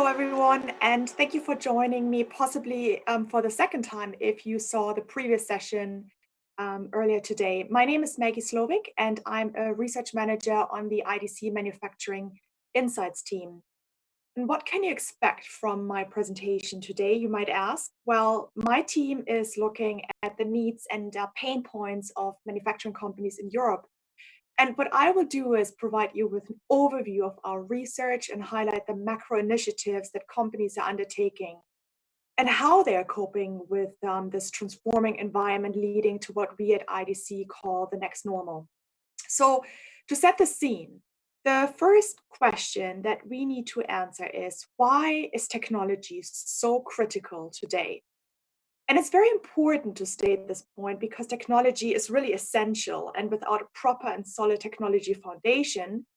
everyone, and thank you for joining me, possibly for the second time if you saw the previous session earlier today. My name is Maggie Slowik, and I'm a research manager on the IDC Manufacturing Insights team. And what can you expect from my presentation today, you might ask? Well, my team is looking at the needs and pain points of manufacturing companies in Europe. And what I will do is provide you with an overview of our research and highlight the macro initiatives that companies are undertaking and how they are coping with this transforming environment leading to what we at IDC call the next normal. So, to set the scene, the first question that we need to answer is, why is technology so critical today? And it's very important to state this point because technology is really essential. And without a proper and solid technology foundation,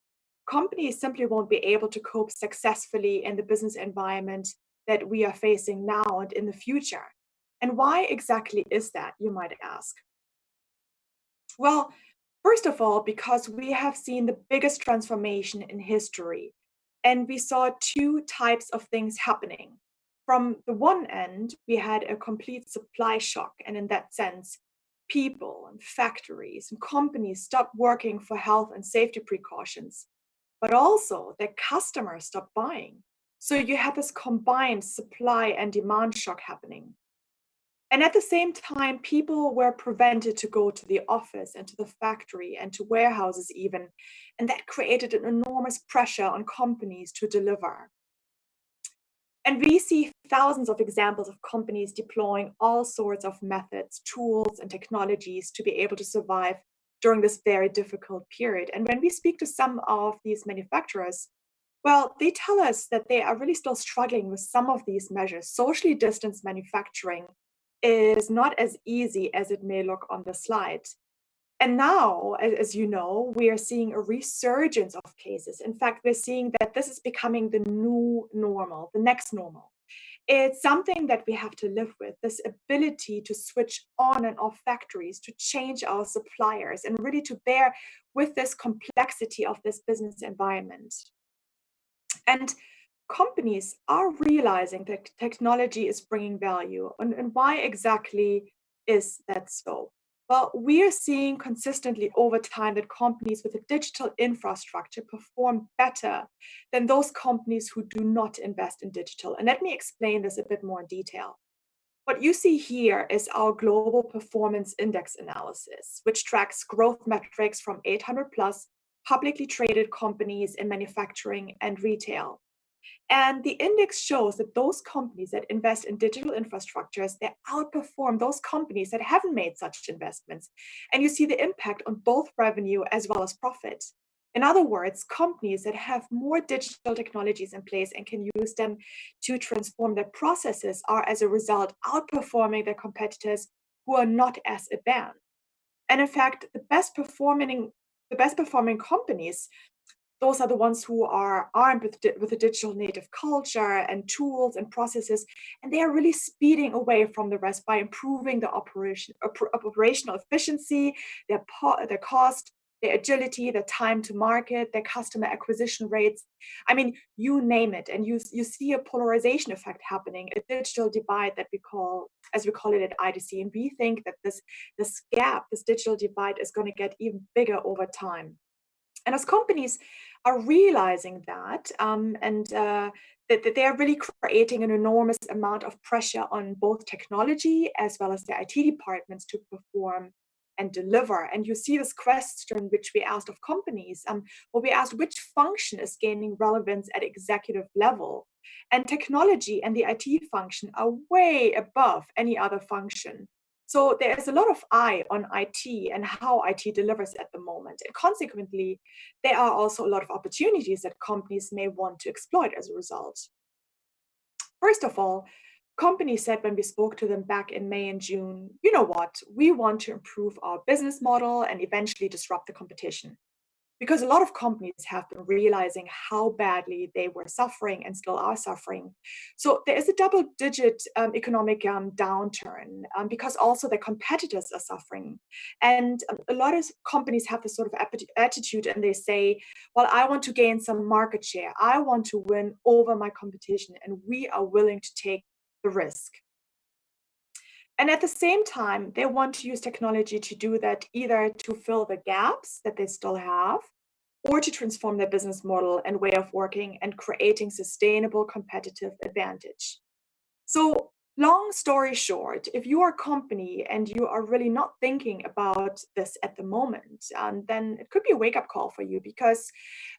companies simply won't be able to cope successfully in the business environment that we are facing now and in the future. And why exactly is that, you might ask? Well, first of all, because we have seen the biggest transformation in history, and we saw two types of things happening. From the one end, we had a complete supply shock, and in that sense, people and factories and companies stopped working for health and safety precautions, but also their customers stopped buying. So you had this combined supply and demand shock happening. And at the same time, people were prevented to go to the office and to the factory and to warehouses even. And that created an enormous pressure on companies to deliver. And we see thousands of examples of companies deploying all sorts of methods, tools, and technologies to be able to survive during this very difficult period. And when we speak to some of these manufacturers, well, they tell us that they are really still struggling with some of these measures. Socially distanced manufacturing is not as easy as it may look on the slide. And now, as you know, we are seeing a resurgence of cases. In fact, we're seeing that this is becoming the new normal, the next normal. It's something that we have to live with, this ability to switch on and off factories, to change our suppliers, and really to bear with this complexity of this business environment. And companies are realizing that technology is bringing value. And why exactly is that so? Well, we are seeing consistently over time that companies with a digital infrastructure perform better than those companies who do not invest in digital. And let me explain this a bit more in detail. What you see here is our global performance index analysis, which tracks growth metrics from 800 plus publicly traded companies in manufacturing and retail. And the index shows that those companies that invest in digital infrastructures, they outperform those companies that haven't made such investments. And you see the impact on both revenue as well as profit. In other words, companies that have more digital technologies in place and can use them to transform their processes are, as a result, outperforming their competitors who are not as advanced. And in fact, the best performing companies, those are the ones who are armed with a digital native culture and tools and processes, and they are really speeding away from the rest by improving the operational efficiency, their cost, their agility, their time to market, their customer acquisition rates. I mean, you name it, and you see a polarization effect happening, a digital divide that we call, as we call it at IDC, and we think that this gap, this digital divide, is going to get even bigger over time. And as companies are realizing that, that they are really creating an enormous amount of pressure on both technology as well as the IT departments to perform and deliver. And you see this question which we asked of companies, well, we asked which function is gaining relevance at executive level. And technology and the IT function are way above any other function. So there is a lot of eye on IT and how IT delivers at the moment. And consequently, there are also a lot of opportunities that companies may want to exploit as a result. First of all, companies said when we spoke to them back in May and June, you know what, we want to improve our business model and eventually disrupt the competition. because a lot of companies have been realizing how badly they were suffering and still are suffering. So there is a double-digit economic downturn because also the competitors are suffering. And a lot of companies have this sort of attitude, and they say, well, I want to gain some market share. I want to win over my competition, and we are willing to take the risk. And at the same time, they want to use technology to do that, either to fill the gaps that they still have or to transform their business model and way of working and creating sustainable competitive advantage. So, long story short, if you are a company and you are really not thinking about this at the moment, then it could be a wake up call for you, because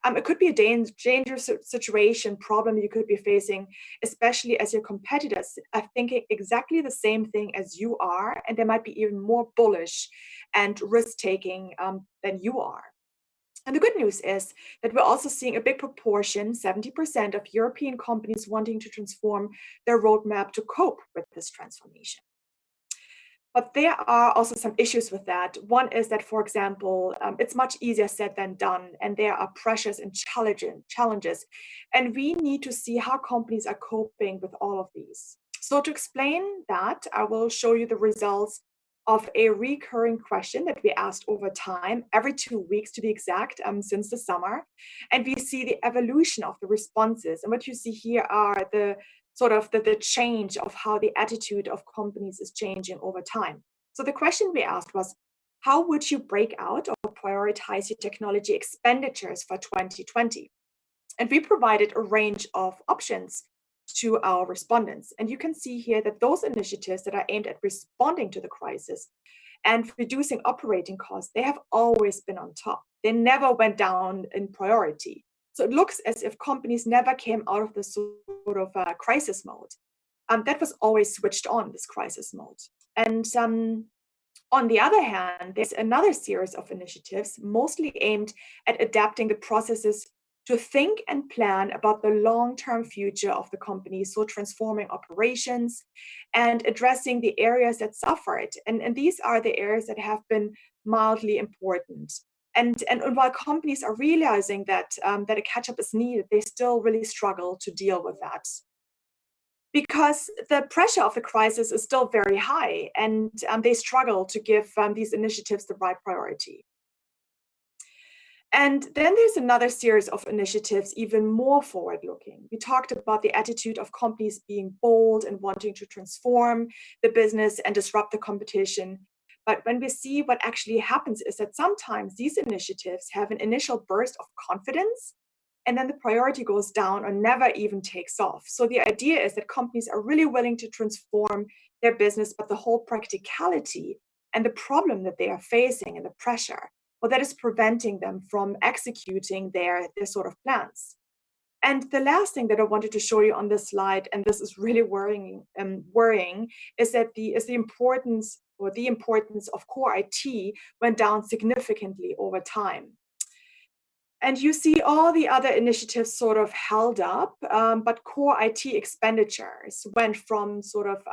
it could be a dangerous situation, problem you could be facing, especially as your competitors are thinking exactly the same thing as you are, and they might be even more bullish and risk taking than you are. And the good news is that we're also seeing a big proportion, 70% of European companies wanting to transform their roadmap to cope with this transformation. But there are also some issues with that. One is that, for example, it's much easier said than done, and there are pressures and challenges. And we need to see how companies are coping with all of these. So, to explain that, I will show you the results of a recurring question that we asked over time, every 2 weeks to be exact, since the summer. And we see the evolution of the responses. And what you see here are the sort of the change of how the attitude of companies is changing over time. So the question we asked was, how would you break out or prioritize your technology expenditures for 2020? And we provided a range of options to our respondents. And you can see here that those initiatives that are aimed at responding to the crisis and reducing operating costs, they have always been on top. They never went down in priority. So it looks as if companies never came out of this sort of crisis mode. That was always switched on, this crisis mode. And on the other hand, there's another series of initiatives mostly aimed at adapting the processes to think and plan about the long-term future of the company, so transforming operations and addressing the areas that suffered. And these are the areas that have been mildly important. And while companies are realizing that a catch-up is needed, they still really struggle to deal with that, because the pressure of the crisis is still very high, and they struggle to give these initiatives the right priority. And then there's another series of initiatives, even more forward looking. We talked about the attitude of companies being bold and wanting to transform the business and disrupt the competition. But when we see what actually happens, is that sometimes these initiatives have an initial burst of confidence, and then the priority goes down or never even takes off. So the idea is that companies are really willing to transform their business, but the whole practicality and the problem that they are facing and the pressure, well, that is preventing them from executing their sort of plans. And the last thing that I wanted to show you on this slide, and this is really worrying, is that the importance of core IT went down significantly over time. And you see all the other initiatives sort of held up, but core IT expenditures went from sort of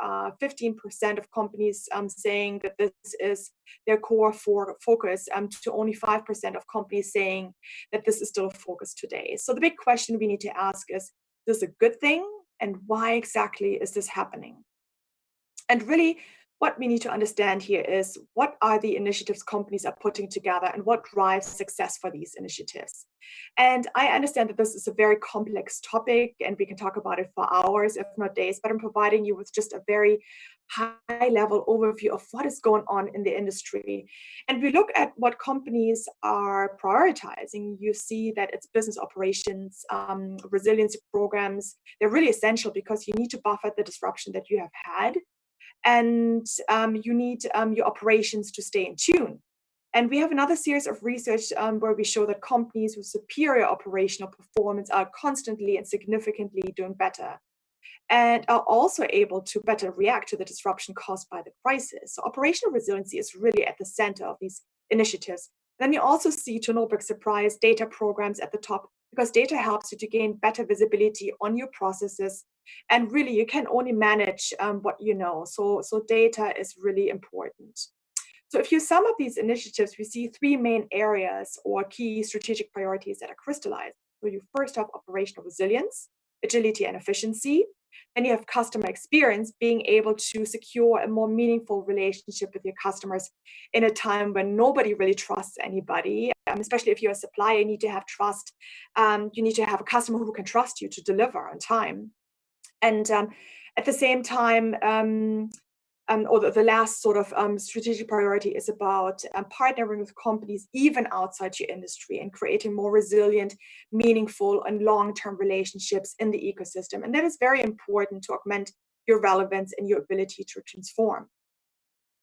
15% of companies saying that this is their core focus, to only 5% of companies saying that this is still a focus today. So the big question we need to ask is this a good thing? And why exactly is this happening? And really, what we need to understand here is, what are the initiatives companies are putting together and what drives success for these initiatives? And I understand that this is a very complex topic and we can talk about it for hours, if not days, but I'm providing you with just a very high level overview of what is going on in the industry. And we look at what companies are prioritizing. You see that it's business operations, resiliency programs. They're really essential because you need to buffer the disruption that you have had, and you need your operations to stay in tune. And we have another series of research where we show that companies with superior operational performance are constantly and significantly doing better, and are also able to better react to the disruption caused by the crisis. So operational resiliency is really at the center of these initiatives. Then you also see, to no big surprise, data programs at the top, because data helps you to gain better visibility on your processes. And really, you can only manage what you know. So data is really important. So if you sum up these initiatives, we see three main areas or key strategic priorities that are crystallized. So you first have operational resilience, agility, and efficiency. Then you have customer experience, being able to secure a more meaningful relationship with your customers in a time when nobody really trusts anybody, especially if you're a supplier, you need to have trust. You need to have a customer who can trust you to deliver on time. And at the same time, or the last sort of strategic priority is about partnering with companies even outside your industry and creating more resilient, meaningful, and long-term relationships in the ecosystem. And that is very important to augment your relevance and your ability to transform.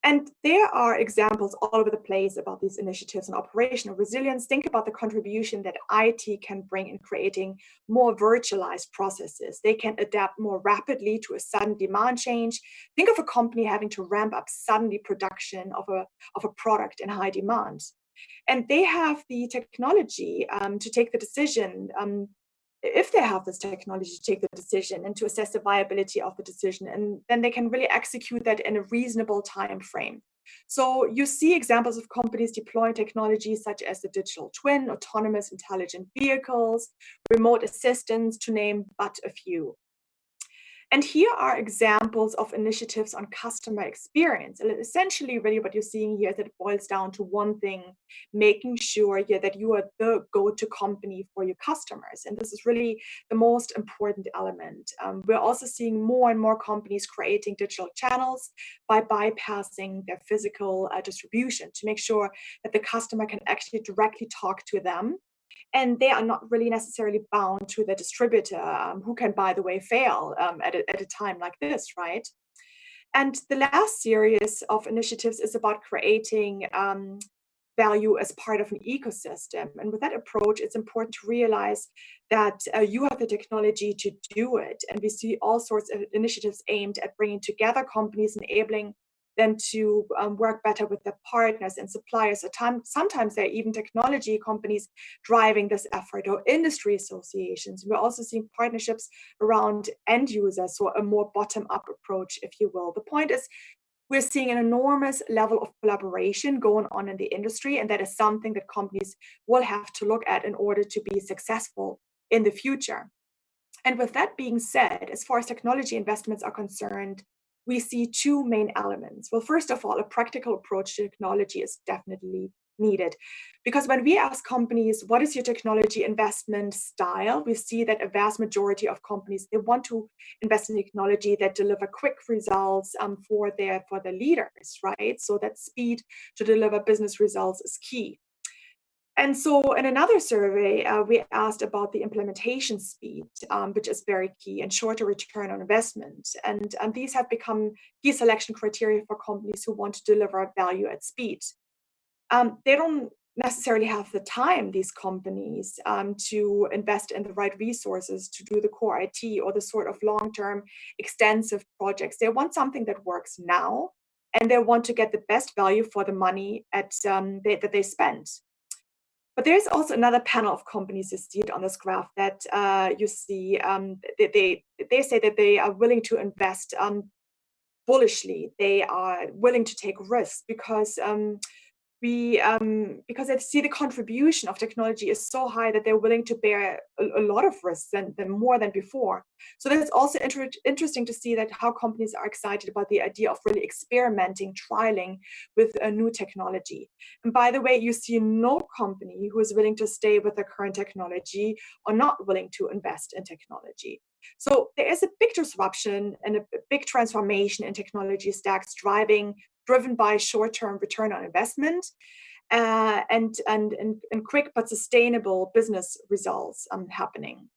And there are examples all over the place about these initiatives and operational resilience. Think about the contribution that IT can bring in creating more virtualized processes. They can adapt more rapidly to a sudden demand change. Think of a company having to ramp up suddenly production of a product in high demand. And they have the technology to take the decision, if they have this technology to take the decision and to assess the viability of the decision, and then they can really execute that in a reasonable time frame. So you see examples of companies deploying technologies such as the digital twin, autonomous intelligent vehicles, remote assistance, to name but a few. And here are examples of initiatives on customer experience. And essentially, really what you're seeing here is that it boils down to one thing, making sure that you are the go-to company for your customers. And this is really the most important element. We're also seeing more and more companies creating digital channels by bypassing their physical distribution to make sure that the customer can actually directly talk to them, and they are not really necessarily bound to the distributor, who can, by the way, fail at a time like this, right? And the last series of initiatives is about creating value as part of an ecosystem. And with that approach, it's important to realize that you have the technology to do it. And we see all sorts of initiatives aimed at bringing together companies, enabling them to work better with their partners and suppliers. Sometimes there are even technology companies driving this effort, or industry associations. We're also seeing partnerships around end users, so a more bottom-up approach, if you will. The point is, we're seeing an enormous level of collaboration going on in the industry, and that is something that companies will have to look at in order to be successful in the future. And with that being said, as far as technology investments are concerned, we see two main elements. Well, first of all, a practical approach to technology is definitely needed. Because when we ask companies, what is your technology investment style? We see that a vast majority of companies, they want to invest in technology that deliver quick results for their leaders, right? So that speed to deliver business results is key. And so in another survey, we asked about the implementation speed, which is very key, and shorter return on investment. And these have become key selection criteria for companies who want to deliver value at speed. They don't necessarily have the time, these companies, to invest in the right resources to do the core IT or the sort of long-term extensive projects. They want something that works now, and they want to get the best value for the money that they spend. But there's also another panel of companies, you see it on this graph, that you see they say that they are willing to invest bullishly. They are willing to take risks because they see the contribution of technology is so high that they're willing to bear a lot of risks than more than before. So that's also interesting to see that how companies are excited about the idea of really experimenting, trialing with a new technology. And by the way, you see no company who is willing to stay with the current technology or not willing to invest in technology. So there is a big disruption and a big transformation in technology stacks driven by short-term return on investment, and quick but sustainable business results happening.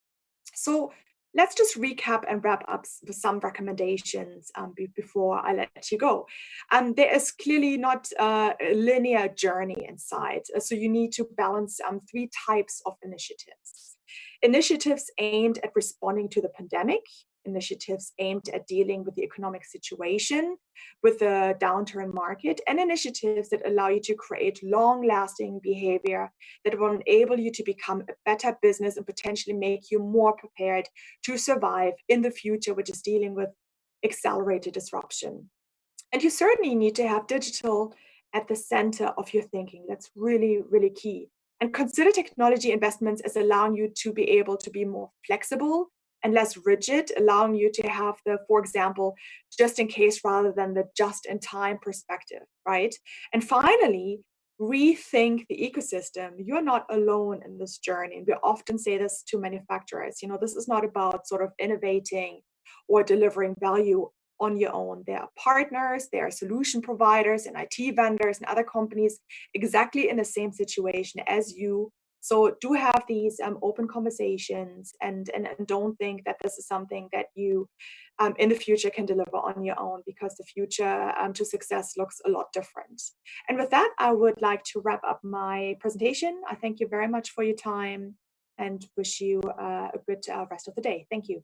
So let's just recap and wrap up with some recommendations before I let you go. There is clearly not a linear journey inside, so you need to balance three types of initiatives. Initiatives aimed at responding to the pandemic, initiatives aimed at dealing with the economic situation, with the downturn market, and initiatives that allow you to create long-lasting behavior that will enable you to become a better business and potentially make you more prepared to survive in the future, which is dealing with accelerated disruption. And you certainly need to have digital at the center of your thinking. That's really, really key. And consider technology investments as allowing you to be able to be more flexible and less rigid, allowing you to have the, for example, just in case rather than the just in time perspective, right? And finally, rethink the ecosystem. You're not alone in this journey. We often say this to manufacturers. This is not about sort of innovating or delivering value on your own. There are partners, there are solution providers and IT vendors and other companies exactly in the same situation as you. So do have these open conversations and don't think that this is something that you in the future can deliver on your own, because the future to success looks a lot different. And with that, I would like to wrap up my presentation. I thank you very much for your time and wish you a good rest of the day. Thank you.